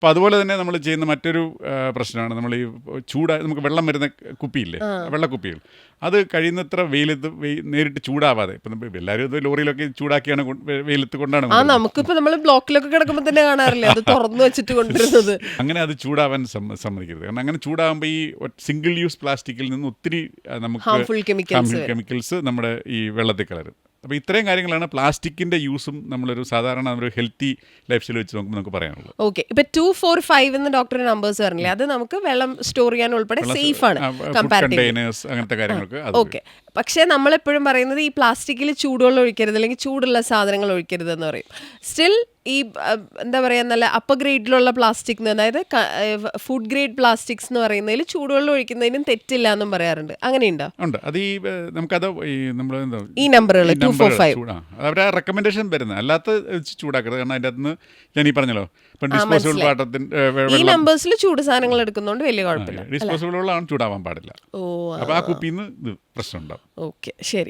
അപ്പോൾ അതുപോലെ തന്നെ നമ്മൾ ചെയ്യുന്ന മറ്റൊരു പ്രശ്നമാണ് നമ്മൾ ഈ നമുക്ക് വെള്ളം വരുന്ന കുപ്പിയില്ലേ, വെള്ളക്കുപ്പികൾ, അത് കഴിയുന്നത്ര വെയിലത്ത് നേരിട്ട് ചൂടാവാതെ, ഇപ്പം എല്ലാവരും ഇത് ലോറിയിലൊക്കെ ചൂടാക്കിയാണ് വെയിലത്ത് കൊണ്ടാണ് നമുക്കിപ്പോൾ നമ്മൾ ബ്ലോക്കിലൊക്കെ കിടക്കുമ്പോൾ തന്നെ കാണാറില്ലേ അത് തുറന്നു വെച്ചിട്ട് കൊണ്ടുവരുന്നത്. അങ്ങനെ അത് ചൂടാവാൻ സമ്മതിക്കരുത്. കാരണം അങ്ങനെ ചൂടാകുമ്പോൾ ഈ സിംഗിൾ യൂസ് പ്ലാസ്റ്റിക്കിൽ നിന്ന് ഒത്തിരി നമുക്ക് ഹാർംഫുൾ കെമിക്കൽസ് നമ്മുടെ ഈ വെള്ളത്തിൽ കലരും. അപ്പോൾ ഇത്രയും കാര്യങ്ങളാണ് പ്ലാസ്റ്റിക്കിൻ്റെ യൂസും നമ്മളൊരു സാധാരണ ഒരു ഹെൽത്തി ലൈഫ് സ്റ്റൈൽ വെച്ച് നോക്കുമ്പോൾ നമുക്ക് പറയാനുള്ളത്. ഓക്കെ, ഇപ്പം 245 എന്ന് ഡോക്ടറുടെ നമ്പേഴ്സ് പറഞ്ഞില്ലേ, അത് നമുക്ക് വെള്ളം സ്റ്റോർ ചെയ്യാൻ ഉൾപ്പെടെ സേഫ് ആണ് കണ്ടെയ്നേഴ്സ് അങ്ങനത്തെ കാര്യങ്ങൾക്ക്. ഓക്കെ, പക്ഷേ നമ്മളെപ്പോഴും പറയുന്നത് ഈ പ്ലാസ്റ്റിക്കിൽ ചൂടുവെള്ളം ഒഴിക്കരുത് അല്ലെങ്കിൽ ചൂടുള്ള സാധനങ്ങൾ ഒഴിക്കരുത് എന്ന് പറയും. സ്റ്റിൽ ഈ എന്താ പറയുക, നല്ല അപ്പർ ഗ്രേഡിലുള്ള പ്ലാസ്റ്റിക്, അതായത് ഫുഡ് ഗ്രേഡ് പ്ലാസ്റ്റിക്സ് എന്ന് പറയുന്നതിൽ ചൂടുവെള്ളം ഒഴിക്കുന്നതിനും തെറ്റില്ല എന്നും പറയാറുണ്ട്. അങ്ങനെയുണ്ടോ? ഉണ്ട്. അത് ഈ നമുക്കത് നമ്മൾ ഈ നമ്പറുകൾ 245 അവരുടെ റെക്കമെൻഡേഷൻ വരുന്നത്, അല്ലാത്ത ചൂടാക്കരുത്. കാരണം അതിൻ്റെ അകത്ത് ഞാൻ ഈ പറഞ്ഞല്ലോ, ഇപ്പം ഡിസ്പോസിബിൾ വാട്ടറിൻ്റെ ഈ നമ്പേഴ്സിൽ ചൂട് സാധനങ്ങൾ എടുക്കുന്നതുകൊണ്ട് വലിയ കുഴപ്പമില്ല. ഡിസ്പോസിബിൾ വെള്ളമാണ് ചൂടാവാൻ പാടില്ല. അപ്പോൾ ആ കുപ്പിയിൽ നിന്ന് ഇത് പ്രശ്നം ഉണ്ടാവും. ഓക്കെ, ശരി.